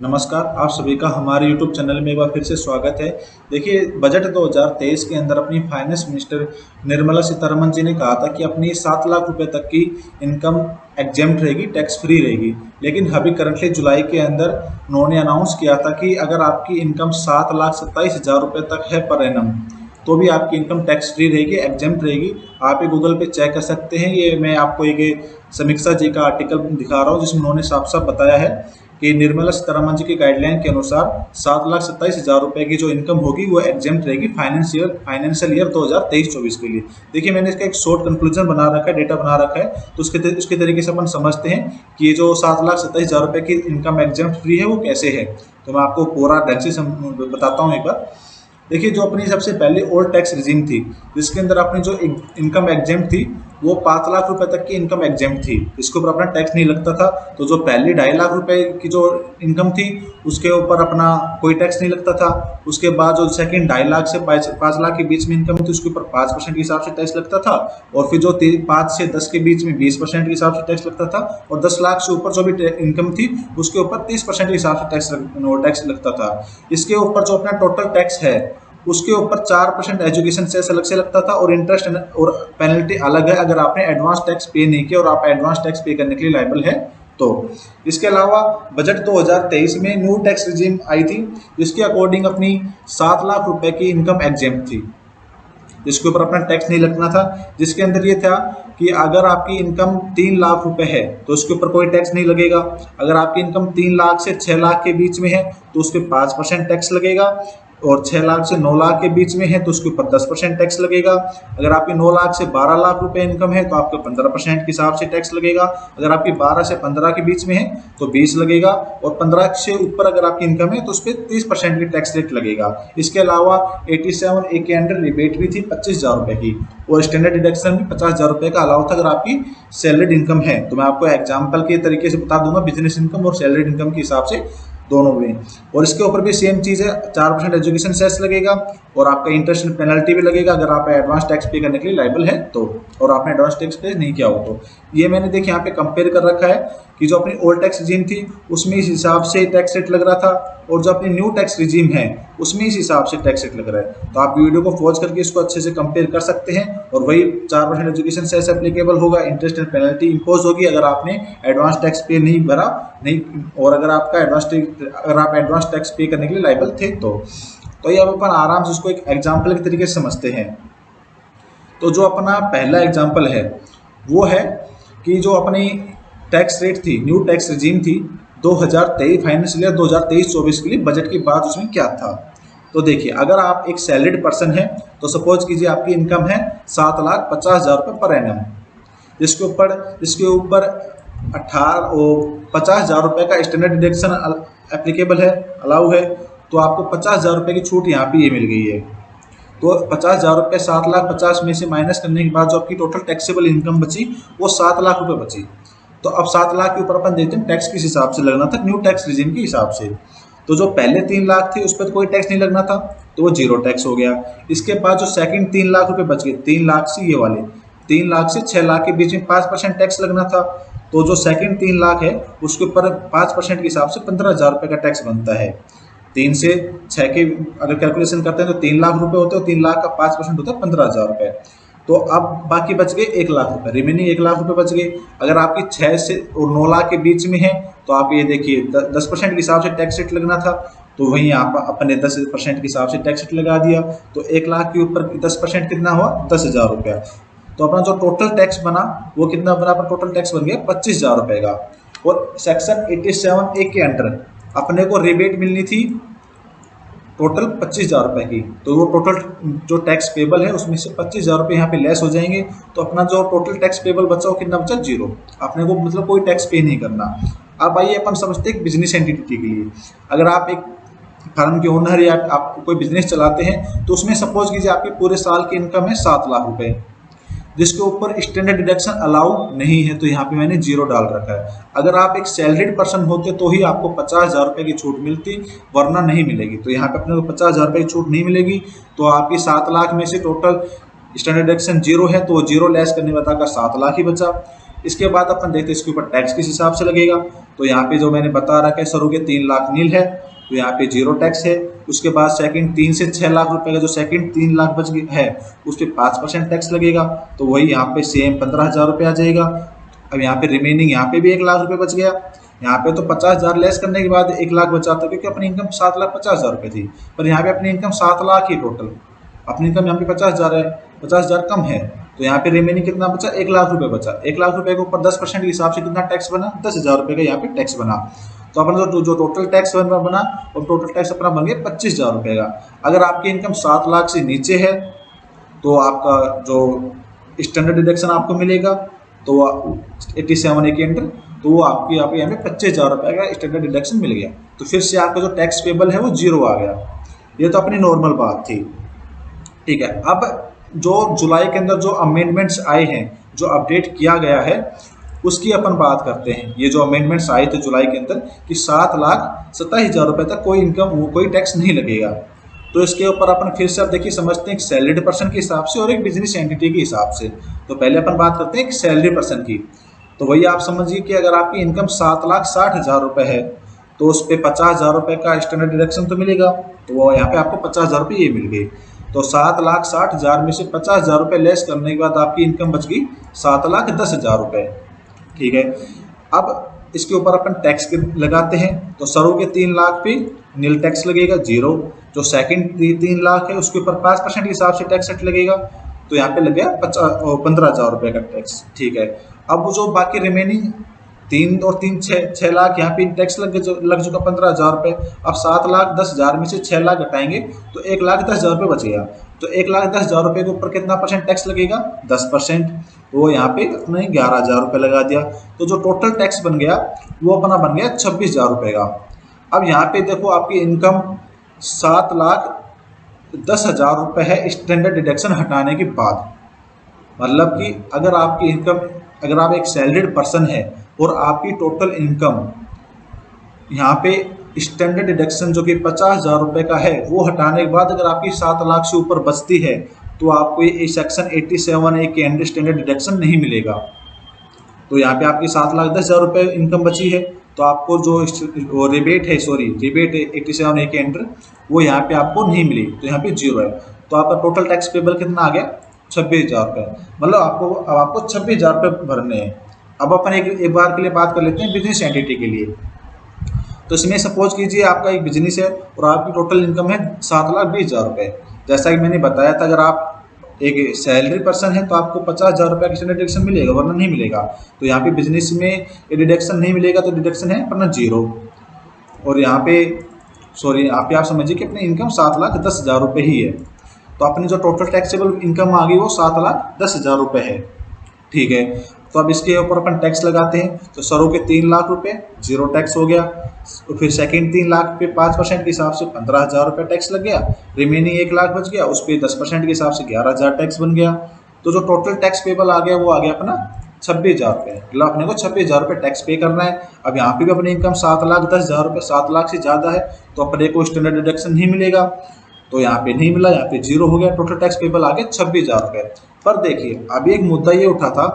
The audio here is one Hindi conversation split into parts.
नमस्कार, आप सभी का हमारे YouTube चैनल में एक बार फिर से स्वागत है। देखिए, बजट 2023 के अंदर अपनी फाइनेंस मिनिस्टर निर्मला सीतारमण जी ने कहा था कि अपनी 7 लाख रुपए तक की इनकम एग्जेम्प्ट रहेगी, टैक्स फ्री रहेगी। लेकिन अभी करंटली जुलाई के अंदर उन्होंने अनाउंस किया था कि अगर आपकी इनकम 7,27,000 रुपये तक है पर एनम, तो भी आपकी इनकम टैक्स फ्री रहेगी, एग्जेम्प्ट रहेगी। आप ये गूगल पे चेक कर सकते हैं। ये मैं आपको एक समीक्षा जी का आर्टिकल दिखा रहा हूँ जिसमें उन्होंने साफ साफ बताया है कि निर्मला सीतारमण जी की गाइडलाइन के अनुसार 7,27,000 रुपए की जो इनकम होगी वो एग्जेम्प्ट रहेगी फाइनेंशियल ईयर 2023-24 के लिए। देखिए, मैंने इसका एक शॉर्ट कंक्लूजन बना रखा है, डेटा बना रखा है, तो उसके तरीके से अपन समझते हैं कि ये जो 7,27,000 रुपए की इनकम एग्जेम्प्ट फ्री है वो कैसे है। तो मैं आपको पूरा ढंग से बताता हूँ एक बार। देखिए, जो अपनी सबसे पहले ओल्ड टैक्स रिजीम थी, जिसके अंदर अपनी जो इनकम एग्जेम्प्ट थी वो 5 लाख रुपए तक की इनकम एग्जेम्प्ट थी, इसके ऊपर अपना टैक्स नहीं लगता था। तो जो पहली 2.5 लाख रुपए की जो इनकम थी उसके ऊपर अपना कोई टैक्स नहीं लगता था। उसके बाद जो सेकंड 2.5 लाख से 5 लाख के बीच में इनकम थी उसके ऊपर 5% के हिसाब से टैक्स लगता था। और फिर जो 5 से 10 के बीच में 20% के हिसाब से टैक्स लगता था। और 10 लाख से ऊपर जो भी इनकम थी उसके ऊपर 30% के हिसाब से टैक्स लगता था। इसके ऊपर जो अपना टोटल टैक्स है उसके ऊपर 4% एजुकेशन सेस अलग से लगता था और इंटरेस्ट और पेनल्टी अलग है अगर आपने एडवांस टैक्स पे नहीं किया और आप एडवांस टैक्स पे करने के लिए लायबल है तो। इसके अलावा बजट 2023 में न्यू टैक्स रिजीम आई थी जिसके अकॉर्डिंग अपनी 7 लाख रुपए की इनकम एग्जेम्प्ट थी, जिसके ऊपर अपना टैक्स नहीं लगना था। जिसके अंदर ये था कि अगर आपकी इनकम 3 लाख रुपए है तो उसके ऊपर कोई टैक्स नहीं लगेगा। अगर आपकी इनकम 3 लाख से 6 लाख के बीच में है तो उस पर 5% टैक्स लगेगा। और 6 लाख से 9 लाख के बीच में है तो उसके ऊपर 10% टैक्स लगेगा। अगर आपकी 9 लाख से 12 लाख रुपए इनकम है तो आपको 15% के हिसाब से टैक्स लगेगा। अगर आपकी 12 से 15 के बीच में है तो 20 लगेगा। और 15 से ऊपर अगर आपकी इनकम है तो उस पर 30% की टैक्स रेट लगेगा। इसके अलावा 87A के अंडर रिबेट भी थी 25,000 रुपए की और स्टैंडर्ड डिडक्शन भी 50,000 रुपए का अलाउ था अगर आपकी सैलरीड इनकम है। तो मैं आपको एग्जाम्पल के तरीके से बता दूंगा, बिजनेस इनकम और सैलरीड इनकम के हिसाब से दोनों में। और इसके ऊपर भी सेम चीज़ है, 4% एजुकेशन सेस लगेगा और आपका इंटरेस्ट पेनल्टी भी लगेगा अगर आप एडवांस टैक्स पे करने के लिए लायबल है तो, और आपने एडवांस टैक्स पे नहीं किया हो तो। ये मैंने देखिए यहाँ पे कंपेयर कर रखा है कि जो अपनी ओल्ड टैक्स रिजीम थी उसमें इस हिसाब से टैक्स रेट लग रहा था और जो अपनी न्यू टैक्स रिजीम है उसमें इस हिसाब से टैक्स रेट लग रहा है। तो आप वीडियो को पॉज करके इसको अच्छे से कंपेयर कर सकते हैं। और वही 4% एजुकेशन सेस एप्लीकेबल होगा, इंटरेस्ट एंड पेनल्टी इंपोज होगी अगर आपने एडवांस टैक्स पे नहीं भरा नहीं, और अगर आप एडवांस टैक्स पे करने के लिए लायबल थे तो ये अब अपन आराम से इसको एक एग्जाम्पल के तरीके से समझते हैं। तो जो अपना पहला एग्जाम्पल है वो है कि जो अपनी टैक्स रेट थी, न्यू टैक्स रिजीम थी 2023 फाइनेंशियल ईयर 2023-24 के लिए, बजट की बात उसमें क्या था। तो देखिए, अगर आप एक सैलरीड पर्सन है तो सपोज कीजिए आपकी इनकम है 7,50,000 रुपये पर एनम, जिसके ऊपर 50,000 रुपये का स्टैंडर्ड डिडक्शन एप्लीकेबल है, अलाउ है। तो आपको 50,000 रुपये की छूट यहाँ पे ये मिल गई है। तो 50,000 रुपये 7,50,000 में से माइनस करने के बाद जो आपकी टोटल टैक्सेबल इनकम बची वो 7 लाख रुपये बची। तो अब 7 लाख के ऊपर अपन देखते हैं टैक्स किस हिसाब से लगना था, न्यू टैक्स रिजीम के हिसाब से। तो जो पहले 3 लाख थे उस पर कोई टैक्स नहीं लगना था तो वो जीरो टैक्स हो गया। इसके बाद जो सेकंड 3 लाख रुपए बच गए, 3 लाख से ये वाले 3 लाख से 6 लाख के बीच में 5% टैक्स लगना था। तो जो सेकंड 3 लाख है उसके ऊपर 5% के हिसाब से 15,000 रुपये का टैक्स बनता है। 3 से 6 के अगर कैलकुलेशन करते हैं तो 3 लाख रुपए होते हैं, 3 लाख का 5% होता है 15,000 रुपये। तो अब बाकी बच गए 1 लाख रुपए, रिमेनिंग 1 लाख रुपए बच गए। अगर आपकी 6 से और 9 लाख के बीच में है तो आप ये देखिए 10% के हिसाब से टैक्स रेट लगना था तो वहीं आप अपने 10% के हिसाब से टैक्स रेट लगा दिया। तो 1 लाख के ऊपर 10% कितना हुआ, 10,000 रुपया। तो अपना जो टोटल टैक्स बना वो कितना बना, अपना टोटल टैक्स बन गया 25,000 रुपये का। और सेक्शन 87A के अंडर अपने को रिबेट मिलनी थी टोटल 25,000 रुपये की। तो वो टोटल जो टैक्स पेबल है उसमें से 25,000 रुपये यहाँ पे लेस हो जाएंगे। तो अपना जो टोटल टैक्स पेबल बचा वो कितना बचा, जीरो। अपने को मतलब कोई टैक्स पे नहीं करना। अब आइए अपन समझते हैं बिजनेस एंटिटी के लिए। अगर आप एक फर्म के ओनर या आप कोई बिजनेस चलाते हैं तो उसमें सपोज कीजिए आपकी पूरे साल की इनकम है 7 लाख रुपए, जिसके ऊपर स्टैंडर्ड डिडक्शन अलाउ नहीं है तो यहाँ पे मैंने जीरो डाल रखा है। अगर आप एक सैलरीड पर्सन होते तो ही आपको 50,000 रुपये की छूट मिलती, वरना नहीं मिलेगी। तो यहाँ पे अपने को 50,000 रुपये की छूट नहीं मिलेगी। तो आपकी 7 लाख में से टोटल स्टैंडर्ड डिडक्शन जीरो है तो वो जीरो लेस करने बताकर 7 लाख ही बचा। इसके बाद अपन देखते हैं इसके ऊपर टैक्स किस हिसाब से लगेगा। तो यहाँ पे जो मैंने बता रखा है शुरू के 3 लाख नील है, तो यहाँ पे 0 टैक्स है। उसके बाद सेकंड 3 से 6 लाख रुपए का जो सेकंड 3 लाख बच गया है उस पर 5% टैक्स लगेगा, तो वही यहाँ पे सेम 15,000 रुपये आ जाएगा। अब यहाँ पे रिमेनिंग यहाँ पे भी 1 लाख रुपये बच गया। यहाँ पे तो 50,000 लेस करने के बाद 1 लाख बचा था, क्योंकि अपनी इनकम 7,50,000 रुपये थी, पर यहाँ पे अपनी इनकम 7 लाख ही टोटल, अपनी इनकम यहाँ पे 50,000 है, 50,000 कम है, तो यहाँ पे रिमेनिंग कितना बचा, 1 लाख रुपये बचा। 1 लाख रुपये के ऊपर 10% के हिसाब से कितना टैक्स बना, 10,000 रुपये का यहाँ पे टैक्स बना। तो अपन जो टोटल टैक्स बना और टोटल टैक्स अपना बन गया 25,000 रुपये का। अगर आपकी इनकम 7 लाख से नीचे है तो आपका जो स्टैंडर्ड डिडक्शन आपको मिलेगा तो 87A के अंडर, तो वो आपकी यहाँ पे 25,000 रुपये का स्टैंडर्ड डिडक्शन मिल गया। तो फिर से आपका जो टैक्स पेबल है वो 0 आ गया। ये तो अपनी नॉर्मल बात थी, ठीक है। अब जो जुलाई के अंदर जो अमेंडमेंट्स आए हैं, जो अपडेट किया गया है, उसकी अपन बात करते हैं। ये जो अमेंडमेंट्स आए थे जुलाई के अंदर कि 7,27,000 रुपये तक कोई इनकम कोई टैक्स नहीं लगेगा। तो इसके ऊपर अपन फिर से अब देखिए समझते हैं एक सैलरीड पर्सन के हिसाब से और एक बिजनेस एंटिटी के हिसाब से। तो पहले अपन बात करते हैं एक सैलरी पर्सन की। तो वही आप समझिए कि अगर आपकी इनकम 7,60,000 रुपये है तो उस पर 50,000 रुपये का स्टैंडर्ड डिडक्शन तो मिलेगा, तो वो यहाँ पे आपको 50,000 रुपये ये मिल गई। तो 7,60,000 में से 50,000 रुपये लेस करने के बाद आपकी इनकम बच गई 7,10,000 रुपये, ठीक है। अब इसके ऊपर अपन टैक्स लगाते हैं। तो शुरू के 3 लाख पे नील टैक्स लगेगा 0, जो सेकंड 3 लाख है उसके ऊपर 5% के हिसाब से टैक्स रेट लगेगा, तो यहाँ पे लग गया 15,000 रुपये का टैक्स, ठीक है। अब जो बाकी रिमेनिंग 3 और 3 6 लाख यहाँ पे टैक्स लग चुका 15,000 रुपये। अब 7,10,000 में से 6 लाख घटाएंगे तो 1,10,000 रुपये बच गया। तो 1,10,000 रुपये के ऊपर कितना परसेंट टैक्स लगेगा, 10%, वो यहाँ पे अपने 11,000 रुपये लगा दिया। तो जो टोटल टैक्स बन गया वो अपना बन गया 26,000 रुपये का। अब यहाँ पे देखो आपकी इनकम 7,10,000 रुपये है स्टैंडर्ड डिडक्शन हटाने के बाद। मतलब कि अगर आपकी इनकम, अगर आप एक सैलरीड पर्सन है और आपकी टोटल इनकम यहाँ पे स्टैंडर्ड डिडक्शन जो कि 50,000 रुपये का है वो हटाने के बाद अगर आपकी 7 लाख से ऊपर बचती है तो आपको ये सेक्शन 87A के अंडर स्टैंडर्ड डिडक्शन नहीं मिलेगा। तो यहाँ पे आपकी 7,10,000 रुपये इनकम बची है तो आपको जो रिबेट है 87A के अंडर वो यहाँ पे आपको नहीं मिली, तो यहाँ पे 0 है। तो आपका टोटल टैक्स पेबल कितना आ गया, 26,000 रुपये। मतलब आपको 26,000 रुपये भरने हैं। अब अपन एक बार के लिए बात कर लेते हैं बिजनेस एंटिटी के लिए। तो इसमें सपोज कीजिए आपका एक बिजनेस है और आपकी टोटल इनकम है 7,20,000 रुपये। जैसा कि मैंने बताया था अगर आप एक सैलरी पर्सन है तो आपको 50,000 रुपये का स्टैंडर्ड डिडक्शन मिलेगा, वरना नहीं मिलेगा। तो यहाँ पे बिजनेस में ये डिडक्शन नहीं मिलेगा, तो डिडक्शन है अपना 0। और यहाँ पे यहाँ पे आप समझिए कि अपनी इनकम 7,10,000 रुपये ही है। तो अपनी जो टोटल टैक्सेबल इनकम आ गई वो 7,10,000 रुपये है, ठीक है। तो अब इसके ऊपर अपन टैक्स लगाते हैं। तो शुरू के 3 लाख रुपये 0 टैक्स हो गया, तो फिर सेकंड 3 लाख पे 5% के हिसाब से 15,000 रुपये टैक्स लग गया, रिमेनिंग 1 लाख बच गया, उस पर 10% के हिसाब से 11,000 टैक्स बन गया। तो जो टोटल टैक्स पेबल आ गया वो आ गया अपना 26,000 रुपये। मतलब अपने को 26,000 रुपये टैक्स पे करना है। अब यहाँ पे भी अपनी इनकम 7,10,000 रुपये, 7 लाख से ज़्यादा है तो अपने को स्टैंडर्ड डिडक्शन नहीं मिलेगा, तो यहाँ पे नहीं मिला, यहाँ पे 0 हो गया। टोटल टैक्स पेबल आ गया 26,000 रुपये। पर देखिए अभी एक मुद्दा ये उठा था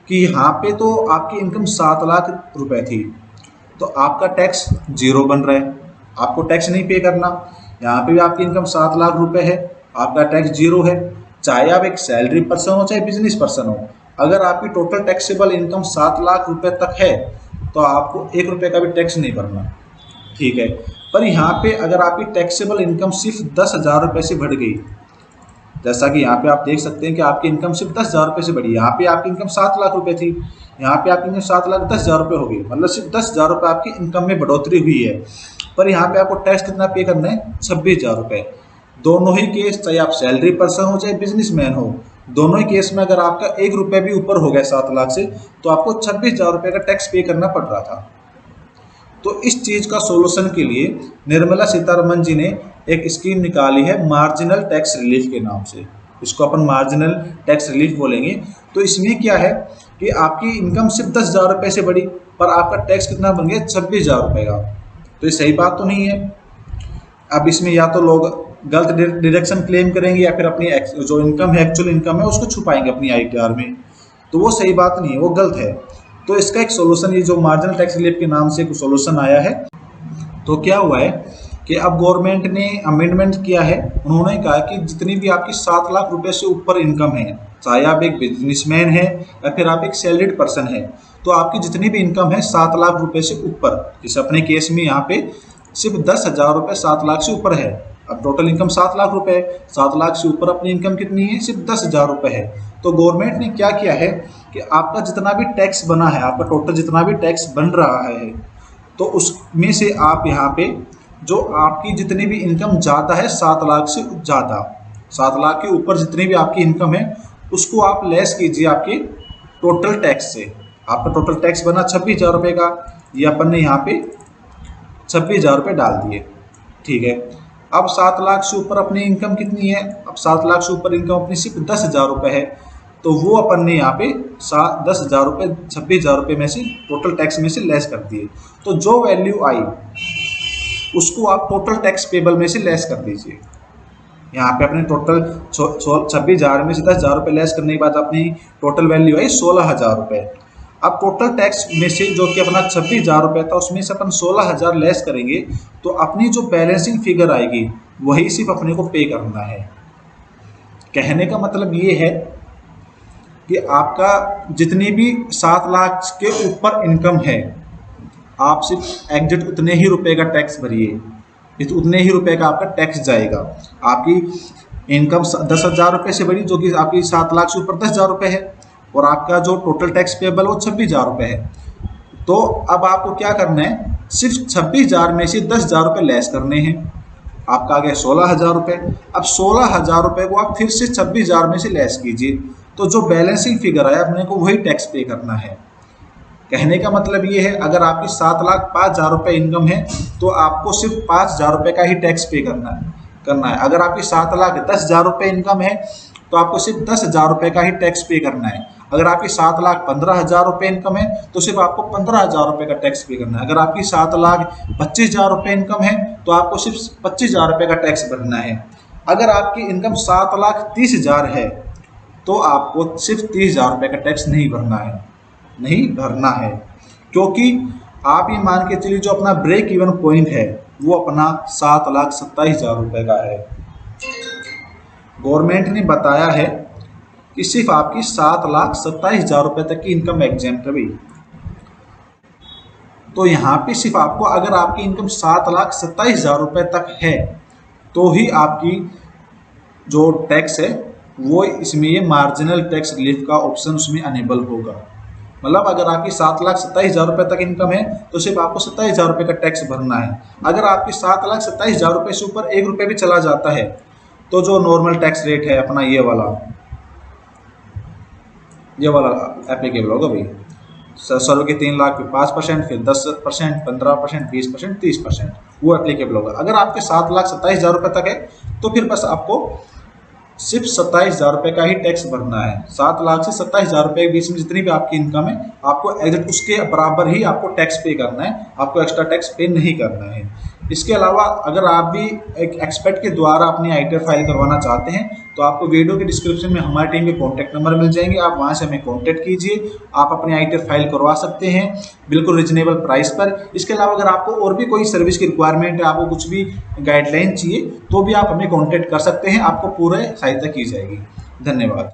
कि यहाँ पे तो आपकी इनकम 7 लाख रुपए थी तो आपका टैक्स 0 बन रहा है, आपको टैक्स नहीं पे करना। यहाँ पे भी आपकी इनकम 7 लाख रुपए है, आपका टैक्स 0 है। चाहे आप एक सैलरी पर्सन हो चाहे बिजनेस पर्सन हो, अगर आपकी टोटल टैक्सेबल इनकम 7 लाख रुपए तक है तो आपको 1 रुपये का भी टैक्स नहीं भरना, ठीक है। पर यहाँ पे अगर आपकी टैक्सेबल इनकम सिर्फ 10,000 रुपये से बढ़ गई, जैसा कि यहाँ पे आप देख सकते हैं कि आपकी इनकम सिर्फ 10,000 रुपये से बढ़ी। यहाँ पे आपकी इनकम 7 लाख रुपये थी, यहाँ पे आपकी इनकम 7,10,000 रुपये हो गई, मतलब सिर्फ 10,000 रुपये आपकी इनकम में बढ़ोतरी हुई है। पर यहाँ पे आपको टैक्स कितना पे करना है, 26,000 रुपये। दोनों ही केस, चाहे आप सैलरी पर्सन हो चाहे बिजनेसमैन हो, दोनों ही केस में अगर आपका 1 रुपये भी ऊपर हो गया 7 लाख से तो आपको 26,000 रुपये का टैक्स पे करना पड़ रहा था। तो इस चीज़ का सोल्यूशन के लिए निर्मला सीतारमन जी ने एक स्कीम निकाली है मार्जिनल टैक्स रिलीफ के नाम से। इसको अपन मार्जिनल टैक्स रिलीफ बोलेंगे। तो इसमें क्या है कि आपकी इनकम सिर्फ 10,000 रुपये से बढ़ी पर आपका टैक्स कितना बन गया, 26,000 रुपये का। तो ये सही बात तो नहीं है। अब इसमें या तो लोग गलत डिडक्शन क्लेम करेंगे या फिर अपनी जो इनकम है, एक्चुअल इनकम है, उसको छुपाएंगे अपनी ITR में। तो वो सही बात नहीं है, वो गलत है। तो इसका एक सोल्यूशन, ये जो मार्जिनल टैक्स रिलीफ के नाम से एक सोल्यूशन आया है। तो क्या हुआ है कि अब गवर्नमेंट ने अमेंडमेंट किया है। उन्होंने कहा कि जितनी भी आपकी 7 लाख रुपए से ऊपर इनकम है, चाहे आप एक बिजनेसमैन है या फिर आप एक सैलरीड पर्सन है, तो आपकी जितनी भी इनकम है 7 लाख रुपए से ऊपर, जैसे अपने केस में यहाँ पे सिर्फ 10,000 रुपये 7 लाख से ऊपर है। अब टोटल इनकम 7 लाख रुपए है, 7 लाख से ऊपर अपनी इनकम कितनी है, सिर्फ 10,000 रुपये है। तो गवर्नमेंट ने क्या किया है कि आपका जितना भी टैक्स बना है, आपका टोटल जितना भी टैक्स बन रहा है, तो उसमें से आप यहाँ पे जो आपकी जितनी भी इनकम ज़्यादा है 7 लाख से ज़्यादा, 7 लाख के ऊपर जितनी भी आपकी इनकम है, उसको आप लेस कीजिए आपके टोटल टैक्स से। आपका टोटल टैक्स बना 26,000 रुपये का, ये अपन ने यहाँ पे 26,000 रुपये डाल दिए, ठीक है। अब 7 लाख से ऊपर अपनी इनकम कितनी है, अब 7 लाख से ऊपर इनकम अपनी सिर्फ 10,000 रुपये है, तो वो अपन ने यहाँ पे 10,000 रुपये 26,000 रुपये में से टोटल टैक्स में से लेस कर दिए। तो जो वैल्यू आई उसको आप टोटल टैक्स पेबल में से लेस कर दीजिए। यहाँ पे अपने टोटल 26,000 में से 10,000 रुपये लेस करने के बाद अपनी टोटल वैल्यू आई 16,000 रुपये। अब टोटल टैक्स में से जो कि अपना 26,000 रुपये था, उसमें से अपन 16,000 लेस करेंगे, तो अपनी जो बैलेंसिंग फिगर आएगी वही सिर्फ अपने को पे करना है। कहने का मतलब ये है कि आपका जितनी भी 7 लाख के ऊपर इनकम है, आप सिर्फ एग्जैक्ट उतने ही रुपए का टैक्स भरिए, उतने ही रुपए का आपका टैक्स जाएगा। आपकी इनकम 10,000 रुपये से बढ़ी, जो कि आपकी 7 लाख से ऊपर 10,000 रुपये है, और आपका जो टोटल टैक्स पेबल वो 26,000 रुपये है। तो अब आपको क्या करना है, सिर्फ 26,000 में से 10,000 रुपये लेस करने हैं, आपका आ गया 16,000 रुपये। अब 16,000 रुपये को आप फिर से 26,000 में से लेस कीजिए, तो जो बैलेंसिंग फिगर आया अपने को वही टैक्स पे करना है। कहने का मतलब ये है, अगर आपकी 7,05,000 रुपये इनकम है, तो आपको सिर्फ 5,000 रुपये का ही टैक्स पे करना है। अगर आपकी 7,10,000 रुपये इनकम है, तो आपको सिर्फ 10,000 रुपये का ही टैक्स पे करना है। अगर आपकी 7,15,000 रुपये इनकम है, तो सिर्फ आपको 15,000 रुपये का टैक्स पे करना है। अगर आपकी 7,25,000 रुपये इनकम है, तो आपको सिर्फ 25,000 रुपये का टैक्स भरना है। अगर आपकी इनकम 7,30,000 है, तो आपको सिर्फ 30,000 रुपये का टैक्स नहीं भरना है, क्योंकि आप ये मान के चलिए जो अपना ब्रेक इवन पॉइंट है वो अपना 7,27,000 रुपये का है। गवर्नमेंट ने बताया है कि सिर्फ आपकी 7,27,000 रुपये तक की इनकम एग्जेम्प्ट है भाई। तो यहाँ पे सिर्फ आपको, अगर आपकी इनकम 7,27,000 रुपये तक है, तो ही आपकी जो टैक्स है वो इसमें ये मार्जिनल टैक्स रिलीफ का ऑप्शन उसमें अनेबल होगा। मतलब अगर आपकी 7,27,000 रुपये तक इनकम है, तो सिर्फ आपको 27,000 रुपये का टैक्स भरना है। अगर आपकी 7,27,000 रुपये से ऊपर 1 रुपये भी चला जाता है, तो जो नॉर्मल टैक्स रेट है अपना ये वाला एप्लीकेबल होगा भाई। सर्व के 3 लाख पे 5%, फिर 10%, 15%, 20%, 30%, वो एप्लीकेबल होगा। अगर आपके 7,27,000 रुपये तक है, तो फिर बस आपको सिर्फ 27,000 रुपये का ही टैक्स भरना है। 7 लाख से 27,000 रुपये के बीच में जितनी भी आपकी इनकम है, आपको एग्जैक्ट उसके बराबर ही आपको टैक्स पे करना है, आपको एक्स्ट्रा टैक्स पे नहीं करना है। इसके अलावा अगर आप भी एक एक्सपर्ट के द्वारा अपनी आईटीआर फाइल करवाना चाहते हैं, तो आपको वीडियो के डिस्क्रिप्शन में हमारी टीम के कॉन्टैक्ट नंबर मिल जाएंगे, आप वहां से हमें कॉन्टैक्ट कीजिए। आप अपनी आईटीआर फाइल करवा सकते हैं बिल्कुल रिजनेबल प्राइस पर। इसके अलावा अगर आपको और भी कोई सर्विस की रिक्वायरमेंट है, आपको कुछ भी गाइडलाइन चाहिए, तो भी आप हमें कॉन्टैक्ट कर सकते हैं, आपको पूरे सहायता की जाएगी। धन्यवाद।